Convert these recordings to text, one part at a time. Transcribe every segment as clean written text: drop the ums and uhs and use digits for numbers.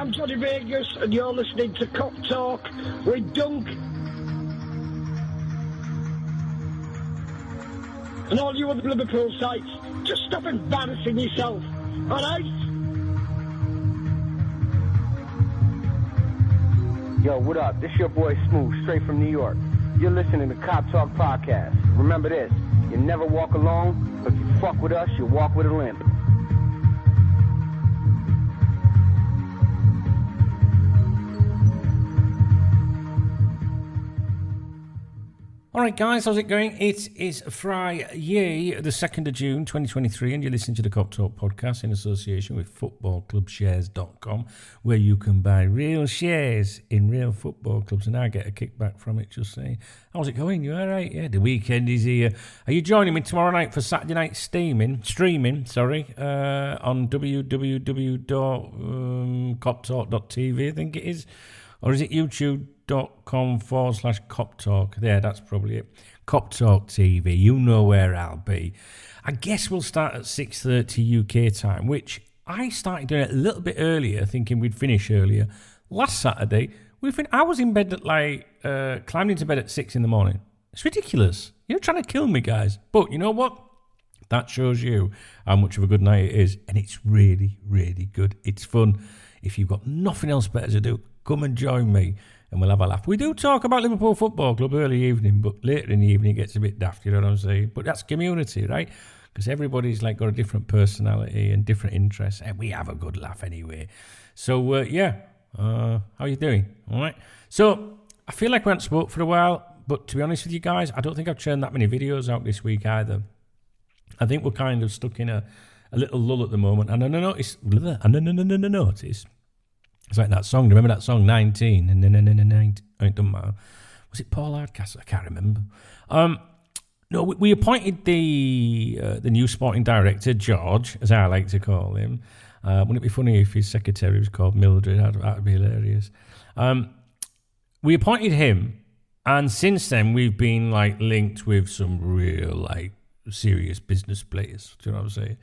I'm Johnny Vegas, and you're listening to KopTalk with Dunk. And all you other Liverpool sites, just stop embarrassing yourself, all right? Yo, what up? This your boy Smooth, straight from New York. You're listening to KopTalk Podcast. Remember this, you never walk alone, but if you fuck with us, you walk with a limp. All right, guys, how's it going? It is Friday, the 2nd of June, 2023, and you're listening to the KopTalk Podcast in association with footballclubshares.com, where you can buy real shares in real football clubs, and I get a kickback from it, just saying. How's it going? You all right? Yeah, the weekend is here. Are you joining me tomorrow night for Saturday night streaming, on www.koptalk.tv, I think it is, or is it youtube.com/KopTalk. There, that's probably it. KopTalk TV. You know where I'll be. I guess we'll start at 6:30 UK time, which I started doing it a little bit earlier, thinking we'd finish earlier. Last Saturday, I was in bed at climbed into bed at 6 in the morning. It's ridiculous. You're trying to kill me, guys. But you know what? That shows you how much of a good night it is. And it's really, really good. It's fun. If you've got nothing else better to do, come and join me and we'll have a laugh. We do talk about Liverpool Football Club early evening, but later in the evening it gets a bit daft, you know what I'm saying? But that's community, right? Because everybody's got a different personality and different interests, and we have a good laugh anyway. So, how are you doing? All right. So, I feel like we haven't spoke for a while, but to be honest with you guys, I don't think I've churned that many videos out this week either. I think we're kind of stuck in a little lull at the moment, and I noticed... It's like that song. Remember that song, 19? And then, it doesn't matter. Was it Paul Hardcastle? I can't remember. No, we appointed the new sporting director, George, as I like to call him. Wouldn't it be funny if his secretary was called Mildred? That would be hilarious. We appointed him, and since then we've been linked with some real serious business players. Do you know what I'm saying?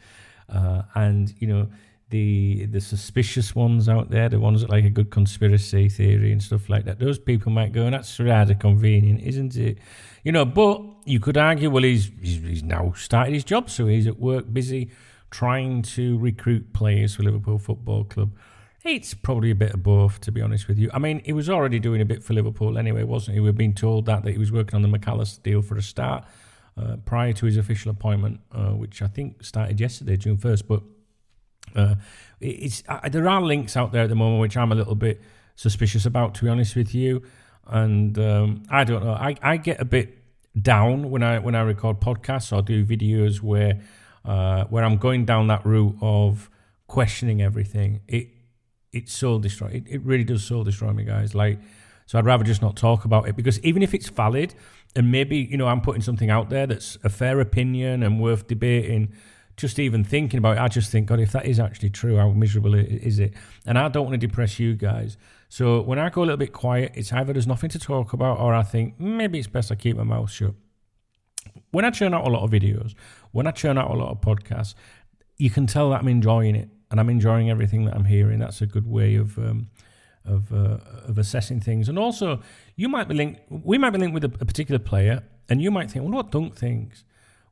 And you know. The suspicious ones out there, the ones that like a good conspiracy theory and stuff like that, those people might go, that's rather convenient, isn't it? You know, but you could argue, well, he's now started his job, so he's at work busy trying to recruit players for Liverpool Football Club. It's probably a bit of both, to be honest with you. I mean, he was already doing a bit for Liverpool anyway, wasn't he? We've been told that he was working on the McAllister deal for a start prior to his official appointment, which I think started yesterday, June 1st, but there are links out there at the moment which I'm a little bit suspicious about, to be honest with you, and I don't know. I get a bit down when I record podcasts or do videos where I'm going down that route of questioning everything. It's soul destroying. It really does soul destroy me, guys. So I'd rather just not talk about it, because even if it's valid and maybe I'm putting something out there that's a fair opinion and worth debating. Just even thinking about it, I just think, God, if that is actually true, how miserable is it? And I don't want to depress you guys. So when I go a little bit quiet, it's either there's nothing to talk about, or I think maybe it's best I keep my mouth shut. When I churn out a lot of videos, when I churn out a lot of podcasts, you can tell that I'm enjoying it, and I'm enjoying everything that I'm hearing. That's a good way of assessing things. And also, we might be linked with a particular player, and you might think, well, what Dunk thinks?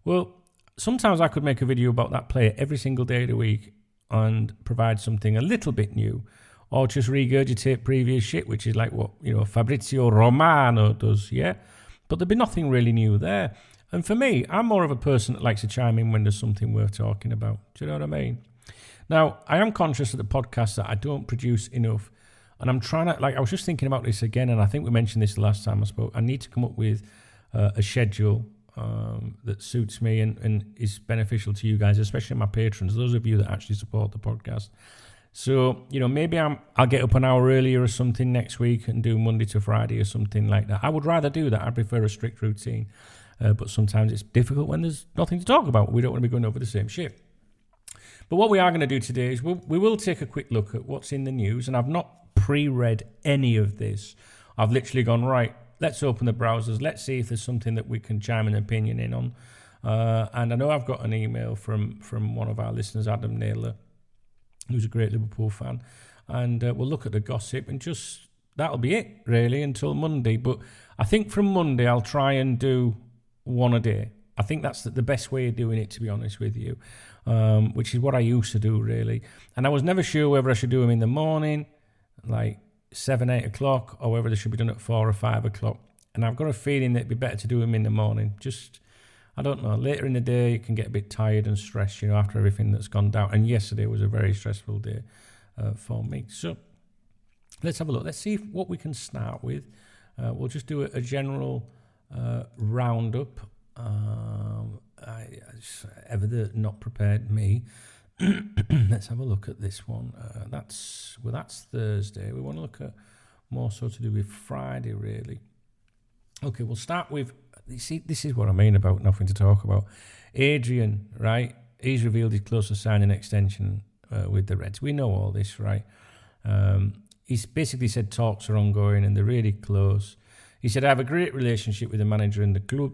Well, sometimes I could make a video about that player every single day of the week and provide something a little bit new, or just regurgitate previous shit, which is like what Fabrizio Romano does, yeah? But there'd be nothing really new there. And for me, I'm more of a person that likes to chime in when there's something worth talking about. Do you know what I mean? Now, I am conscious of the podcast that I don't produce enough, and I'm trying to, I was just thinking about this again, and I think we mentioned this the last time I spoke. I need to come up with a schedule that suits me and is beneficial to you guys, especially my patrons, those of you that actually support the podcast. So, maybe I'll get up an hour earlier or something next week and do Monday to Friday or something like that. I would rather do that. I prefer a strict routine. But sometimes it's difficult when there's nothing to talk about. We don't want to be going over the same shit. But what we are going to do today is we will take a quick look at what's in the news. And I've not pre-read any of this. I've literally gone, right, let's open the browsers. Let's see if there's something that we can chime an opinion in on. And I know I've got an email from one of our listeners, Adam Naylor, who's a great Liverpool fan. and we'll look at the gossip, and just that'll be it, really, until Monday. But I think from Monday I'll try and do one a day. I think that's the best way of doing it, to be honest with you, which is what I used to do, really. And I was never sure whether I should do them in the morning, like 7, 8 o'clock, or whether they should be done at 4 or 5 o'clock. And I've got a feeling that it'd be better to do them in the morning. Just, I don't know, later in the day you can get a bit tired and stressed, after everything that's gone down. And yesterday was a very stressful day for me. So let's have a look. Let's see what we can start with. We'll just do a general roundup. Ever the not prepared me. Let's have a look at this one. That's Thursday. We want to look at more so to do with Friday, really. Okay, we'll start with, you see, this is what I mean about nothing to talk about. Adrian, right? He's revealed he's close to signing an extension with the Reds. We know all this, right? He's basically said talks are ongoing and they're really close. He said, I have a great relationship with the manager and the club.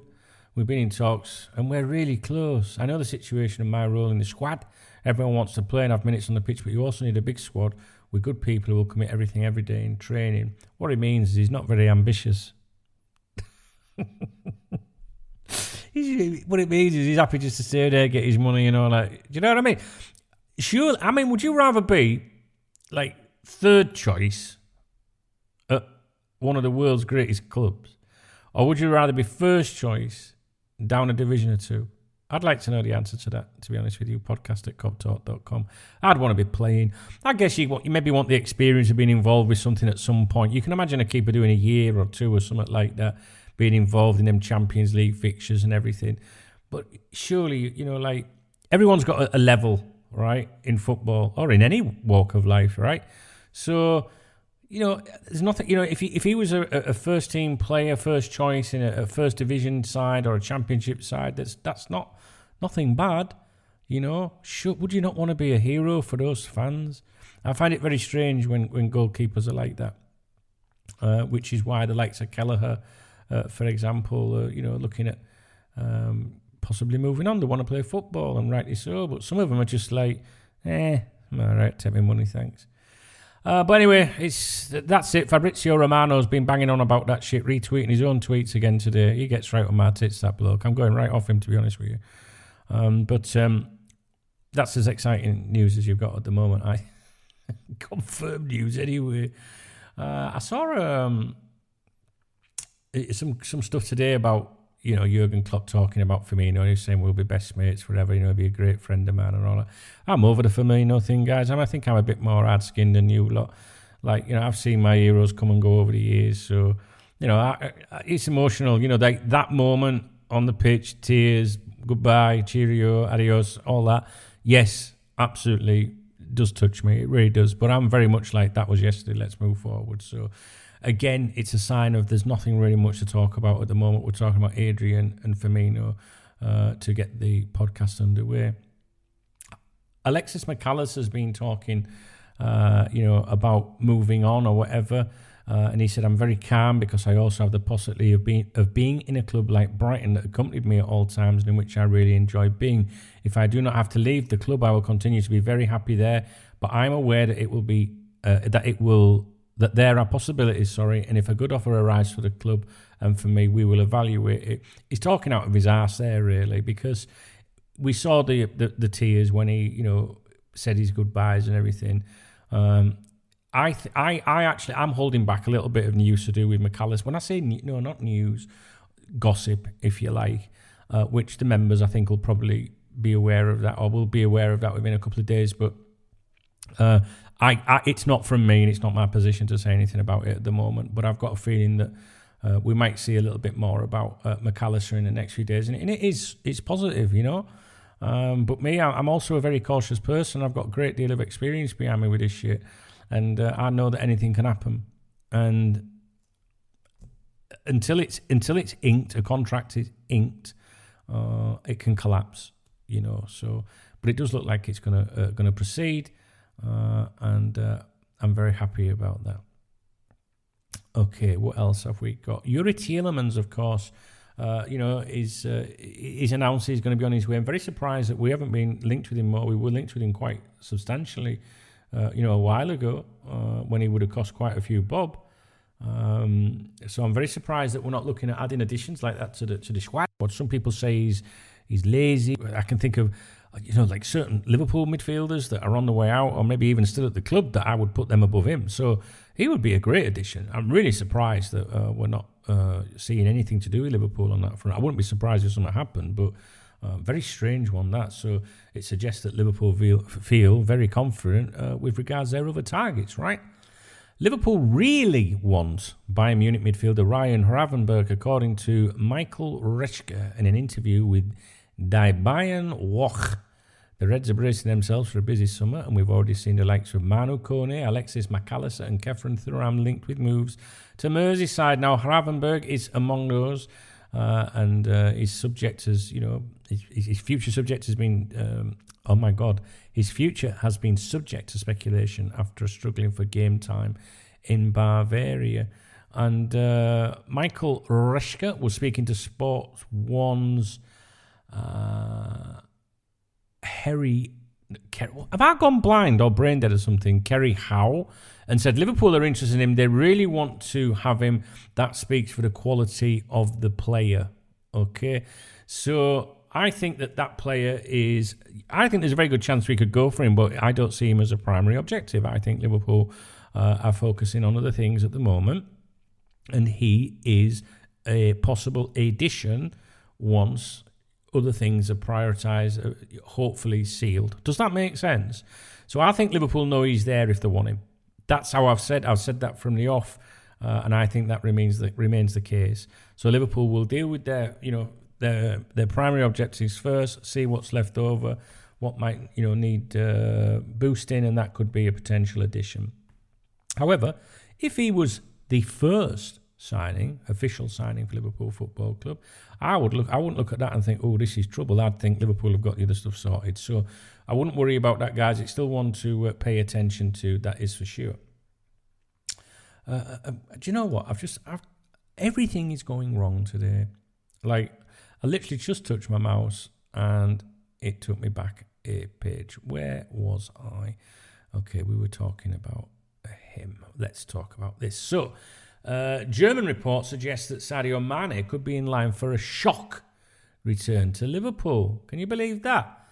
We've been in talks and we're really close. I know the situation and my role in the squad. Everyone wants to play and have minutes on the pitch, but you also need a big squad with good people who will commit everything every day in training. What it means is he's not very ambitious. What it means is he's happy just to stay there, get his money, do you know what I mean? Sure, would you rather be like third choice at one of the world's greatest clubs, or would you rather be first choice down a division or two? I'd like to know the answer to that, to be honest with you. Podcast at KopTalk.com. I'd want to be playing. I guess you maybe want the experience of being involved with something at some point. You can imagine a keeper doing a year or two or something like that, being involved in them Champions League fixtures and everything. But surely, everyone's got a level, right, in football or in any walk of life, right? So, there's nothing, if he was a first team player, first choice in a first division side or a championship side, that's nothing bad, Would you not want to be a hero for those fans? I find it very strange when goalkeepers are like that, which is why the likes of Kelleher, for example, looking at possibly moving on. They want to play football, and rightly so, but some of them are just like, all right, take my money, thanks. But anyway, that's it. Fabrizio Romano's been banging on about that shit, retweeting his own tweets again today. He gets right on my tits, that bloke. I'm going right off him, to be honest with you. But that's as exciting news as you've got at the moment. I confirmed news anyway. I saw some stuff today about Jurgen Klopp talking about Firmino. He was saying we'll be best mates forever. He'll be a great friend of mine and all that. I'm over the Firmino thing, guys. I think I'm a bit more hard-skinned than you lot. I've seen my heroes come and go over the years. So, it's emotional. That moment on the pitch, tears, goodbye, cheerio, adios, all that. Yes, absolutely does touch me. It really does. But I'm very much like that was yesterday. Let's move forward. So, again, it's a sign of there's nothing really much to talk about at the moment. We're talking about Adrian and Firmino to get the podcast underway. Alexis McAllister has been talking, about moving on or whatever. And he said, I'm very calm because I also have the possibility of being in a club like Brighton that accompanied me at all times and in which I really enjoy being. If I do not have to leave the club, I will continue to be very happy there. But I'm aware that that there are possibilities, and if a good offer arrives for the club and for me, we will evaluate it. He's talking out of his arse there, really, because we saw the tears when he, said his goodbyes and everything. I'm holding back a little bit of news to do with McAllister. When I say not news, gossip, if you like, which the members I think will probably be aware of that, or will be aware of that within a couple of days, but. It's not from me and it's not my position to say anything about it at the moment, but I've got a feeling that we might see a little bit more about McAllister in the next few days, and it's positive, but me, I'm also a very cautious person. I've got a great deal of experience behind me with this shit, and I know that anything can happen, and until it's inked, a contract is inked, it can collapse, so, but it does look like it's gonna proceed. And I'm very happy about that. Okay, what else have we got? Yuri Tielemans, of course, is announced he's going to be on his way. I'm very surprised that we haven't been linked with him more. We were linked with him quite substantially a while ago when he would have cost quite a few bob. So I'm very surprised that we're not looking at adding additions like that to the squad. What some people say he's lazy. I can think of like certain Liverpool midfielders that are on the way out, or maybe even still at the club, that I would put them above him. So he would be a great addition. I'm really surprised that we're not seeing anything to do with Liverpool on that front. I wouldn't be surprised if something happened, but very strange one that. So it suggests that Liverpool feel very confident with regards to their other targets, right? Liverpool really want Bayern Munich midfielder Ryan Gravenberch, according to Michael Reschke in an interview with Die Bayern Woche. The Reds are bracing themselves for a busy summer, and we've already seen the likes of Manu Kone, Alexis McAllister and Kefren Thuram linked with moves to Merseyside. Now, Gravenberch is among those, and his subject has, his future subject has been, his future has been subject to speculation after struggling for game time in Bavaria. And Michael Reschke was speaking to Sports One's Harry, have I gone blind or brain dead or something? Kerry Howe, and said Liverpool are interested in him. They really want to have him. That speaks for the quality of the player. Okay, so I think that player is. I think there's a very good chance we could go for him, but I don't see him as a primary objective. I think Liverpool are focusing on other things at the moment, and he is a possible addition once other things are prioritised, hopefully sealed. Does that make sense? So I think Liverpool know he's there if they want him. That's how I've said that from the off, and I think that remains the case. So Liverpool will deal with their primary objectives first, see what's left over, what might need boosting, and that could be a potential addition. However, if he was the first official signing for Liverpool Football Club, I wouldn't look at that and think, oh, this is trouble. I'd think Liverpool have got the other stuff sorted. So I wouldn't worry about that, guys. It's still one to pay attention to, that is for sure. Do you know what? Everything is going wrong today. Like, I literally just touched my mouse and it took me back a page. Where was I? Okay, we were talking about him. Let's talk about this. So, German reports suggest that Sadio Mane could be in line for a shock return to Liverpool. Can you believe that?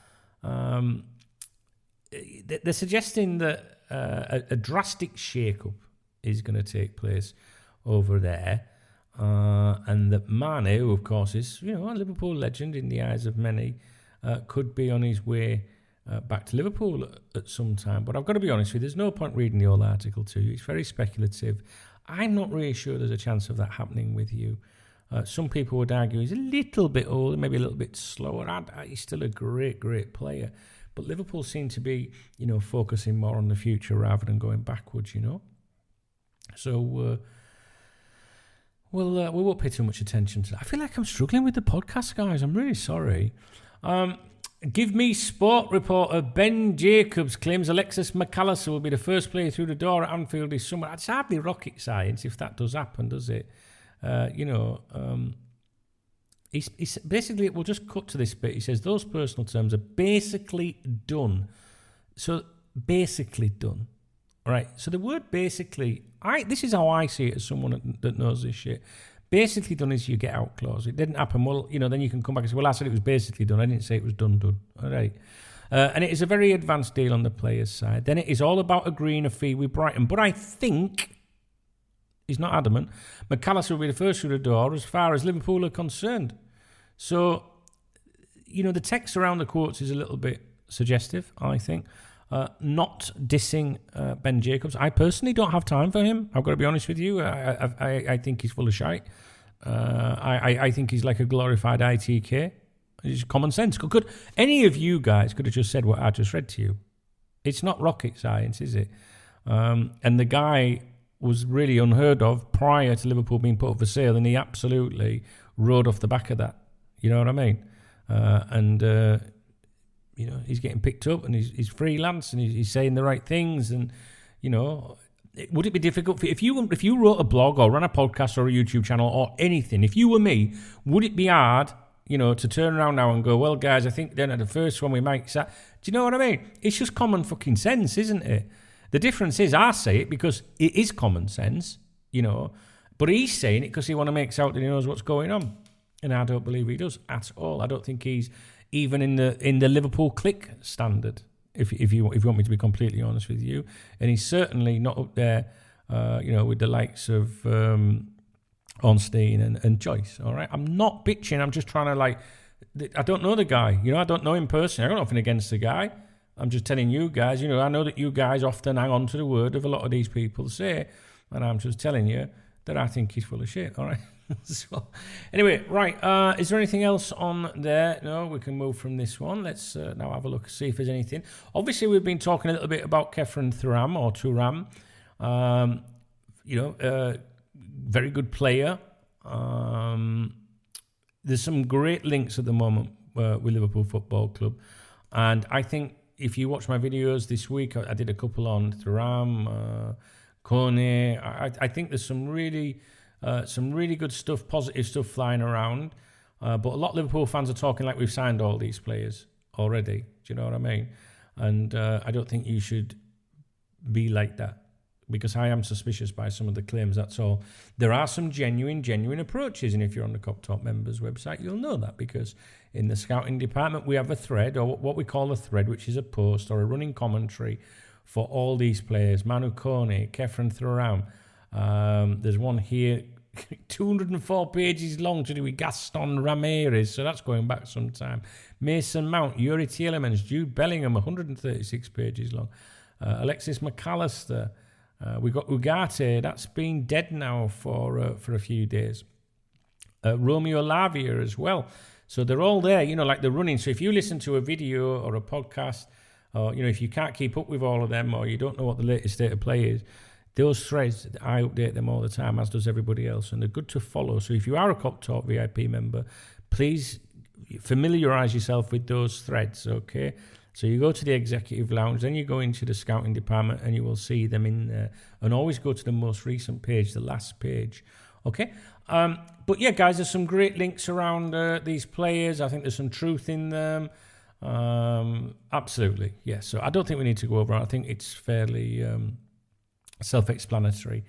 They're suggesting that a drastic shake-up is going to take place over there, and that Mane, who of course is a Liverpool legend in the eyes of many, could be on his way back to Liverpool at some time. But I've got to be honest with you, there's no point reading the whole article to you. It's very speculative. I'm not really sure there's a chance of that happening with you. Some people would argue he's a little bit older, maybe a little bit slower. He's still a great, great player. But Liverpool seem to be, focusing more on the future rather than going backwards, So we won't pay too much attention to that. I feel like I'm struggling with the podcast, guys. I'm really sorry. Give Me Sport reporter Ben Jacobs claims Alexis McAllister will be the first player through the door at Anfield this summer. It's hardly rocket science if that does happen, does it? He's basically, we'll just cut to this bit. He says those personal terms are basically done. So basically done. Right. So the word basically, this is how I see it as someone that knows this shit. Basically done is you get out clause. It didn't happen. Well, then you can come back and say, well, I said it was basically done. I didn't say it was done. All right. And it is a very advanced deal on the player's side. Then it is all about agreeing a fee with Brighton. But I think, he's not adamant, McAllister will be the first through the door as far as Liverpool are concerned. So, the text around the quotes is a little bit suggestive, I think. Not dissing Ben Jacobs. I personally don't have time for him. I've got to be honest with you. I think he's full of shite. I think he's like a glorified ITK. It's common sense. Could any of you guys could have just said what I just read to you? It's not rocket science, is it? And the guy was really unheard of prior to Liverpool being put up for sale, and he absolutely rode off the back of that. You know what I mean? He's getting picked up and he's freelance and he's saying the right things. And, would it be difficult for if you wrote a blog or ran a podcast or a YouTube channel or anything, if you were me, would it be hard, to turn around now and go, well, guys, I think then at the first one we might... Do you know what I mean? It's just common fucking sense, isn't it? The difference is I say it because it is common sense, but he's saying it because he want to make out that he knows what's going on. And I don't believe he does at all. I don't think he's even in the Liverpool click standard, if you want me to be completely honest with you. And he's certainly not up there, with the likes of Ornstein and Joyce, all right? I'm not bitching. I'm just trying to, I don't know the guy. I don't know him personally. I got nothing against the guy. I'm just telling you guys, I know that you guys often hang on to the word of a lot of these people say, and I'm just telling you that I think he's full of shit, all right? So, anyway, right, is there anything else on there? No, we can move from this one. Let's now have a look, see if there's anything. Obviously, we've been talking a little bit about Kefren Thuram. Very good player. There's some great links at the moment with Liverpool Football Club. And I think if you watch my videos this week, I did a couple on Thuram, Kone. I think there's some really good stuff, positive stuff flying around. But a lot of Liverpool fans are talking like we've signed all these players already. Do you know what I mean? And I don't think you should be like that, because I am suspicious by some of the claims, that's all. There are some genuine approaches, and if you're on the KopTalk members website, you'll know that, because in the scouting department, we have a thread, or what we call a thread, which is a post or a running commentary for all these players. Manu Kone, Kefren Thuram. There's one here, 204 pages long, to do with Gaston Ramirez, so that's going back some time. Mason Mount, Yuri Tielemans, Jude Bellingham, 136 pages long. Alexis McAllister. We got Ugarte, that's been dead now for a few days. Romeo Lavia as well. So they're all there, like they're running. So if you listen to a video or a podcast, or if you can't keep up with all of them, or you don't know what the latest state of play is, those threads, I update them all the time, as does everybody else, and they're good to follow. So if you are a KopTalk VIP member, please familiarise yourself with those threads, okay? So you go to the executive lounge, then you go into the scouting department, and you will see them in there. And always go to the most recent page, the last page. Okay? But yeah, guys, there's some great links around these players. I think there's some truth in them. Absolutely, yeah. So I don't think we need to go over it. I think it's fairly self-explanatory.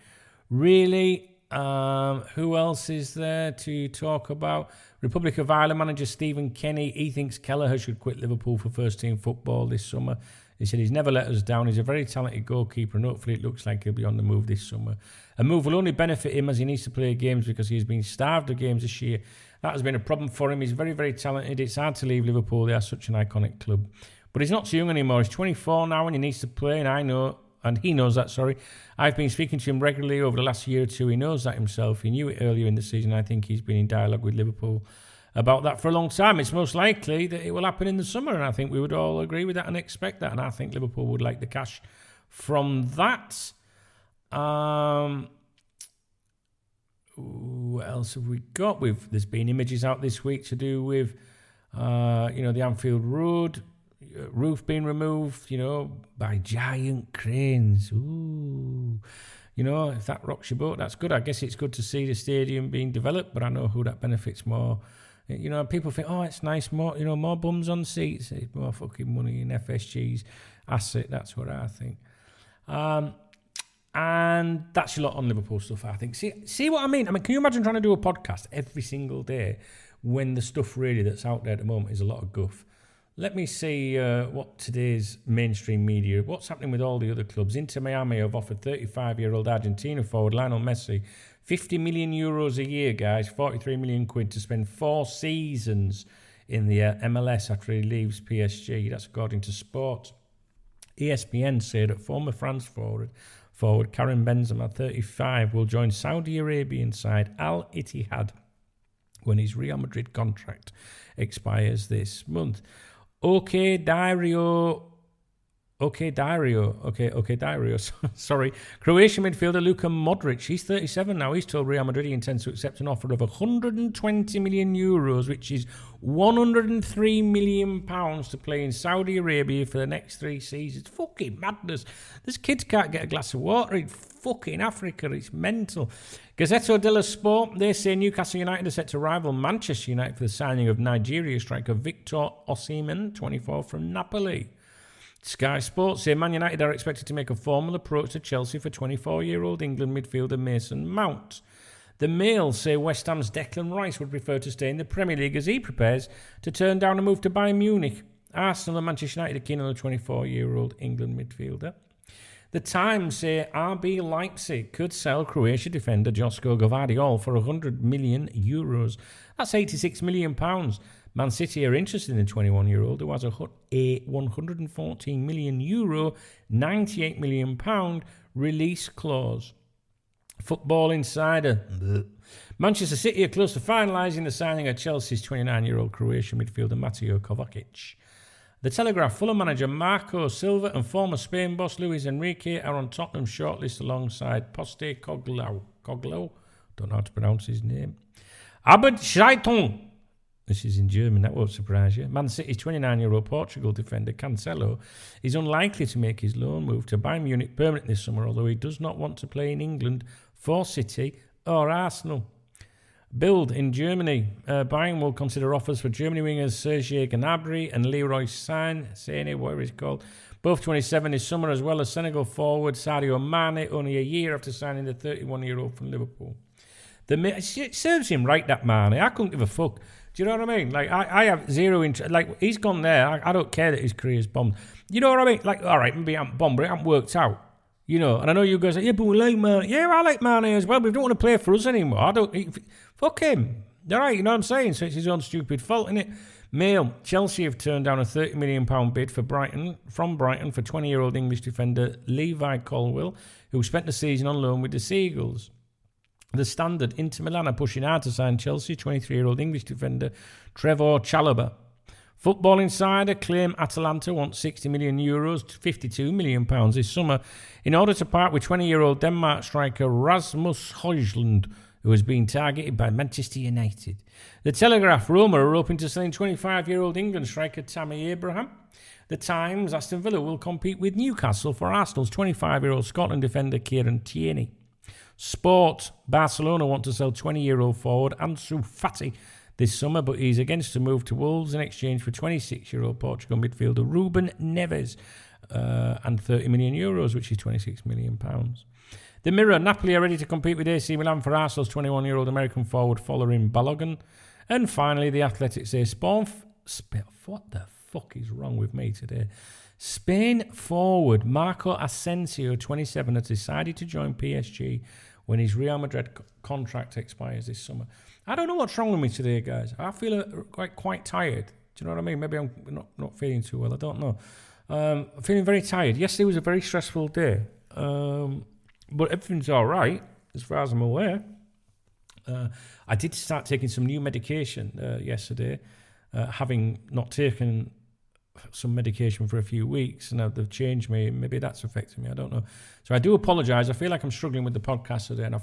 Really, who else is there to talk about? Republic of Ireland manager Stephen Kenny, he thinks Kelleher should quit Liverpool for first-team football this summer. He said he's never let us down. He's a very talented goalkeeper, and hopefully it looks like he'll be on the move this summer. A move will only benefit him, as he needs to play games because he's been starved of games this year. That has been a problem for him. He's very, very talented. It's hard to leave Liverpool. They are such an iconic club. But he's not so young anymore. He's 24 now, and he needs to play, and he knows that, sorry. I've been speaking to him regularly over the last year or two. He knows that himself. He knew it earlier in the season. I think he's been in dialogue with Liverpool about that for a long time. It's most likely that it will happen in the summer, and I think we would all agree with that and expect that, and I think Liverpool would like the cash from that. What else have we got? There's been images out this week to do with, the Anfield Road roof being removed, by giant cranes. Ooh. If that rocks your boat, that's good. I guess it's good to see the stadium being developed, but I know who that benefits more. People think, it's nice, more, more bums on seats. It's more fucking money in FSG's asset. That's what I think. And that's a lot on Liverpool stuff, I think. See what I mean? Can you imagine trying to do a podcast every single day when the stuff really that's out there at the moment is a lot of guff? Let me see what today's mainstream media, what's happening with all the other clubs. Inter Miami have offered 35-year-old Argentina forward Lionel Messi 50 million euros a year, guys, 43 million quid to spend 4 seasons in the MLS after he leaves PSG. That's according to Sport. ESPN said that former France forward Karim Benzema, 35, will join Saudi Arabian side Al Ittihad when his Real Madrid contract expires this month. Okay, Dario. Sorry. Croatian midfielder Luka Modric, he's 37 now. He's told Real Madrid he intends to accept an offer of 120 million euros, which is 103 million pounds, to play in Saudi Arabia for the next 3 seasons. Fucking madness. These kids can't get a glass of water in fucking Africa. It's mental. Gazzetta dello Sport, they say Newcastle United are set to rival Manchester United for the signing of Nigeria striker Victor Osimhen, 24, from Napoli. Sky Sports say Man United are expected to make a formal approach to Chelsea for 24-year-old England midfielder Mason Mount. The Mail say West Ham's Declan Rice would prefer to stay in the Premier League as he prepares to turn down a move to Bayern Munich. Arsenal and Manchester United are keen on the 24-year-old England midfielder. The Times say RB Leipzig could sell Croatia defender Josko Gvardiol for €100 million. That's £86 million. Man City are interested in the 21-year-old who has a €114 million, £98 million release clause. Football Insider. Manchester City are close to finalising the signing of Chelsea's 29-year-old Croatian midfielder Mateo Kovacic. The Telegraph, Fulham manager Marco Silva and former Spain boss Luis Enrique are on Tottenham's shortlist alongside Postecoglou. Don't know how to pronounce his name. Abed Schreitung. This is in German, that won't surprise you. Man City's 29-year-old Portugal defender Cancelo is unlikely to make his loan move to Bayern Munich permanent this summer, although he does not want to play in England for City or Arsenal. Bild in Germany. Bayern will consider offers for Germany wingers Serge Gnabry and Leroy Sané, whatever he's called, both 27 this summer, as well as Senegal forward Sadio Mane, only a year after signing the 31-year-old from Liverpool. It serves him right, that Mane. I couldn't give a fuck. Do you know what I mean? Like, I have zero interest. Like, he's gone there. I don't care that his career's bombed. You know what I mean? Like, all right, maybe I'm bombed, but it hasn't worked out. You know, and I know you guys are like, yeah, but we like Mane. Yeah, I like Mane as well, but he don't want to play for us anymore. Fuck him. All right, you know what I'm saying? So it's his own stupid fault, isn't it? Mail. Chelsea have turned down a £30 million bid from Brighton for 20-year-old English defender Levi Colwill, who spent the season on loan with the Seagulls. The Standard, Inter Milan are pushing hard to sign Chelsea 23-year-old English defender Trevor Chalobah. Football Insider claim Atalanta wants €60 million to £52 million this summer in order to part with 20-year-old Denmark striker Rasmus Højlund, who has been targeted by Manchester United. The Telegraph, Roma are open to selling 25-year-old England striker Tammy Abraham. The Times, Aston Villa will compete with Newcastle for Arsenal's 25-year-old Scotland defender Kieran Tierney. Sport, Barcelona want to sell 20-year-old forward Ansu Fati this summer, but he's against a move to Wolves in exchange for 26-year-old Portugal midfielder Ruben Neves and €30 million, which is £26 million. The Mirror, Napoli are ready to compete with AC Milan for Arsenal's 21-year-old American forward Folarin Balogun. And finally, The Athletic say what the fuck is wrong with me today? Spain forward Marco Asensio, 27, has decided to join PSG when his Real Madrid contract expires this summer. I don't know what's wrong with me today, guys. I feel quite tired. Do you know what I mean? Maybe I'm not feeling too well. I don't know. I'm feeling very tired. Yesterday was a very stressful day. But everything's all right, as far as I'm aware. I did start taking some new medication yesterday, having not taken some medication for a few weeks, and now they've changed me. Maybe that's affecting me. I don't know. So I do apologise. I feel like I'm struggling with the podcast today, and I'm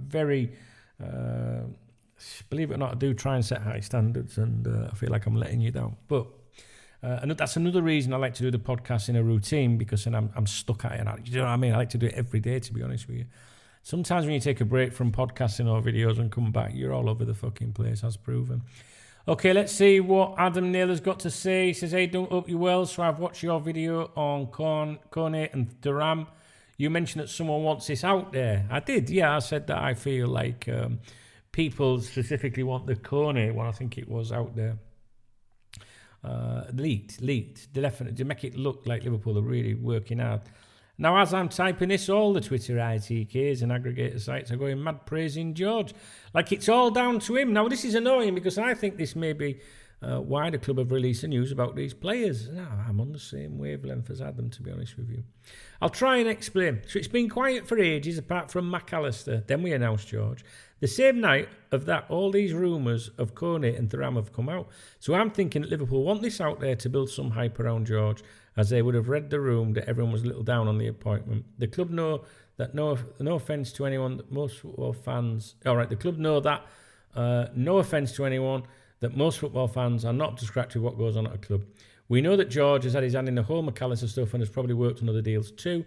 very, believe it or not, I do try and set high standards, and I feel like I'm letting you down. But and that's another reason I like to do the podcast in a routine, because then I'm stuck at it. You know what I mean? I like to do it every day, to be honest with you. Sometimes when you take a break from podcasting or videos and come back, you're all over the fucking place, as proven. Okay, let's see what Adam Naylor's got to say. He says, hey, don't hope you well. So I've watched your video on Kone and Thuram. You mentioned that someone wants this out there. I did, yeah. I said that I feel like people specifically want the Kone one. I think it was out there. Leaked. Definitely, to make it look like Liverpool are really working hard. Now, as I'm typing this, all the Twitter ITKs and aggregator sites are going mad praising George. Like it's all down to him. Now, this is annoying because I think this may be why the club have released the news about these players. No, I'm on the same wavelength as Adam, to be honest with you. I'll try and explain. So it's been quiet for ages, apart from McAllister. Then we announced George. The same night of that, all these rumours of Kone and Thuram have come out. So I'm thinking that Liverpool want this out there to build some hype around George, as they would have read the room that everyone was a little down on the appointment. The club know that no offence to anyone, that most football fans... All right, the club know that no offence to anyone, that most football fans are not distracted with what goes on at a club. We know that George has had his hand in the whole McAllister stuff and has probably worked on other deals too.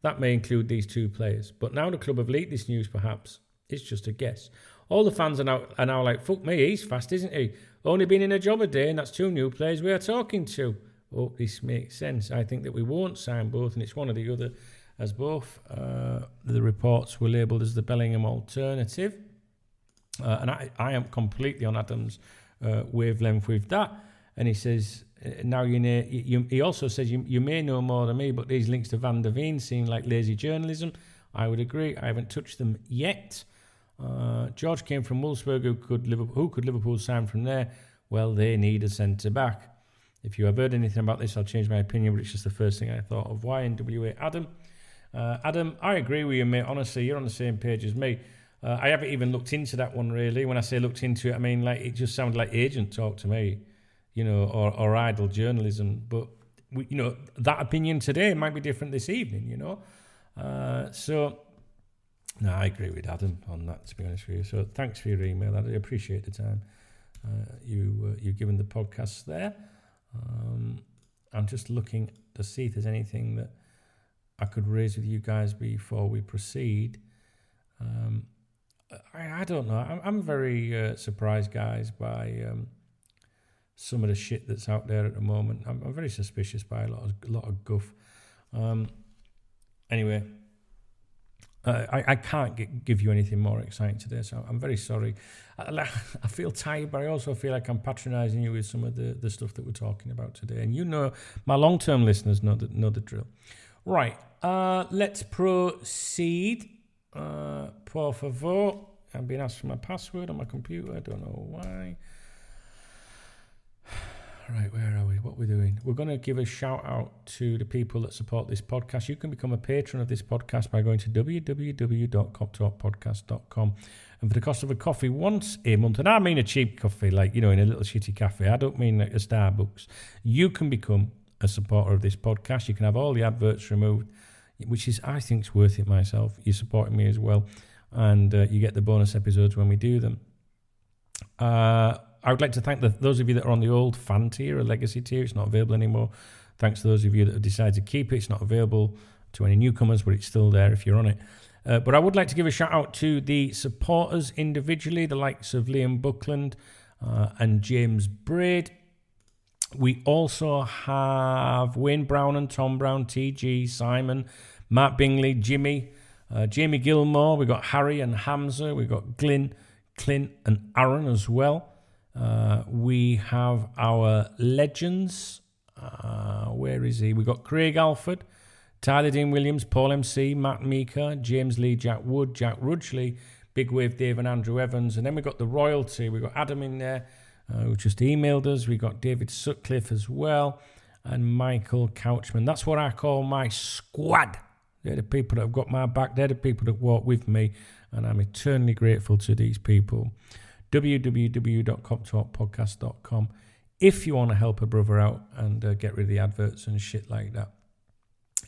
That may include these two players. But now the club have leaked this news, perhaps it's just a guess. All the fans are now like, fuck me, he's fast, isn't he? Only been in a job a day, and that's two new players we are talking to. hope this makes sense. I think that we won't sign both, and it's one or the other, as both the reports were labelled as the Bellingham alternative. And I am completely on Adam's wavelength with that. And he says, now he also says, you may know more than me, but these links to Van der Veen seem like lazy journalism. I would agree. I haven't touched them yet. George came from Wolfsburg. Who could Liverpool sign from there? Well, they need a centre-back. If you have heard anything about this, I'll change my opinion, but it's just the first thing I thought of. Why NWA? Adam, I agree with you, mate. Honestly, you're on the same page as me. I haven't even looked into that one, really. When I say looked into it, I mean, like, it just sounded like agent talk to me, or idle journalism. But, that opinion today might be different this evening, So, no, I agree with Adam on that, to be honest with you. So, thanks for your email. I appreciate the time you've given the podcast there. I'm just looking to see if there's anything that I could raise with you guys before we proceed. I don't know. I'm very surprised, guys, by some of the shit that's out there at the moment. I'm very suspicious by a lot of guff. Anyway, I can't give you anything more exciting today, so I'm very sorry. I feel tired, but I also feel like I'm patronising you with some of the stuff that we're talking about today. And my long-term listeners know the drill. Right, let's proceed. Por favor. I'm being asked for my password on my computer. I don't know why. Right, where are we? What are we doing? We're going to give a shout out to the people that support this podcast. You can become a patron of this podcast by going to www.KopTalkPodcast.com. And for the cost of a coffee once a month, and I mean a cheap coffee, like, in a little shitty cafe. I don't mean like a Starbucks. You can become a supporter of this podcast. You can have all the adverts removed, which is, I think, is worth it myself. You're supporting me as well. And you get the bonus episodes when we do them. I would like to thank those of you that are on the old fan tier or legacy tier. It's not available anymore. Thanks to those of you that have decided to keep it. It's not available to any newcomers, but it's still there if you're on it. But I would like to give a shout out to the supporters individually, the likes of Liam Buckland and James Braid. We also have Wayne Brown and Tom Brown, TG, Simon, Matt Bingley, Jimmy, Jamie Gilmore. We've got Harry and Hamza. We've got Glyn, Clint and Aaron as well. We have our legends. Where is he? We've got Craig Alford, Tyler Dean Williams, Paul MC, Matt Meeker, James Lee, Jack Wood, Jack Rudgley, Big Wave Dave and Andrew Evans. And then we've got the royalty. We've got Adam in there, who just emailed us. We've got David Sutcliffe as well, and Michael Couchman. That's what I call my squad. They're the people that have got my back. They're the people that walk with me, and I'm eternally grateful to these people. www.KopTalkPodcast.com if you want to help a brother out and get rid of the adverts and shit like that.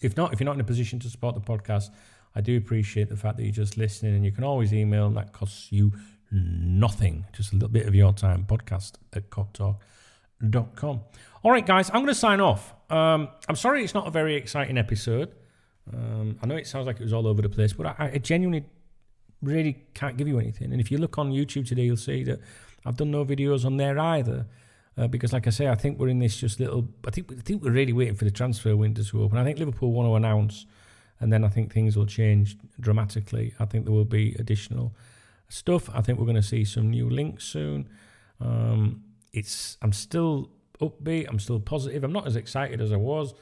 If you're not in a position to support the podcast, I do appreciate the fact that you're just listening, and you can always email, and that costs you nothing. Just a little bit of your time. podcast@KopTalk.com. All right, guys, I'm going to sign off. I'm sorry it's not a very exciting episode. I know it sounds like it was all over the place, but I genuinely really can't give you anything. And if you look on YouTube today, you'll see that I've done no videos on there either. Because, like I say, I think we're in this just little... I think we're really waiting for the transfer window to open. I think Liverpool want to announce, and then I think things will change dramatically. I think there will be additional stuff. I think we're going to see some new links soon. I'm still upbeat. I'm still positive. I'm not as excited as I was.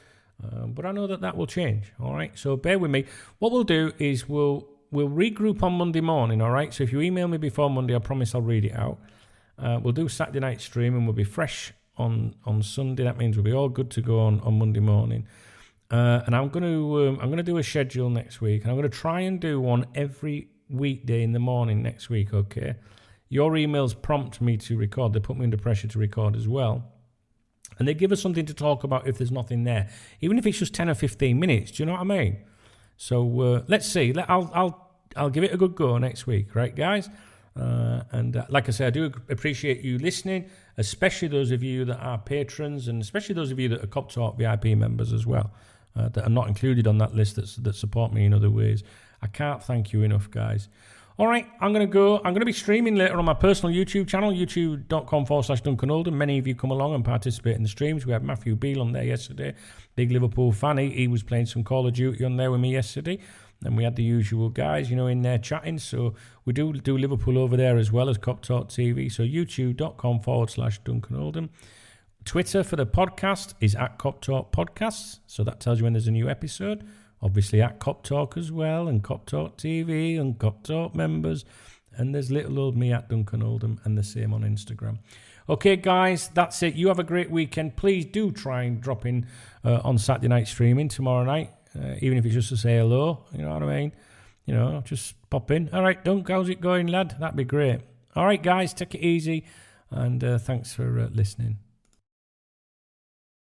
But I know that will change, all right? So bear with me. What we'll do is we'll regroup on Monday morning, all right? So if you email me before Monday, I promise I'll read it out. We'll do Saturday night stream, and we'll be fresh on Sunday. That means we'll be all good to go on Monday morning. And I'm going to do a schedule next week, and I'm going to try and do one every weekday in the morning next week, okay? Your emails prompt me to record. They put me under pressure to record as well. And they give us something to talk about if there's nothing there, even if it's just 10 or 15 minutes. Do you know what I mean? So let's see. I'll give it a good go next week, right, guys? And like I say, I do appreciate you listening, especially those of you that are patrons, and especially those of you that are KopTalk VIP members as well, that are not included on that list that support me in other ways. I can't thank you enough, guys. All right, I'm going to go. I'm going to be streaming later on my personal YouTube channel, youtube.com/Duncan Oldham. Many of you come along and participate in the streams. We had Matthew Beale on there yesterday, big Liverpool fan. He was playing some Call of Duty on there with me yesterday. And we had the usual guys, in there chatting. So we do Liverpool over there as well as KopTalk TV. So youtube.com/Duncan Oldham. Twitter for the podcast is @KopTalk Podcasts. So that tells you when there's a new episode. Obviously @KopTalk as well, and KopTalk TV and KopTalk members. And there's little old me @Duncan Oldham, and the same on Instagram. Okay, guys, that's it. You have a great weekend. Please do try and drop in on Saturday night streaming tomorrow night. Even if it's just to say hello, you know what I mean? Just pop in. All right, Dunk, how's it going, lad? That'd be great. All right, guys, take it easy, and thanks for listening.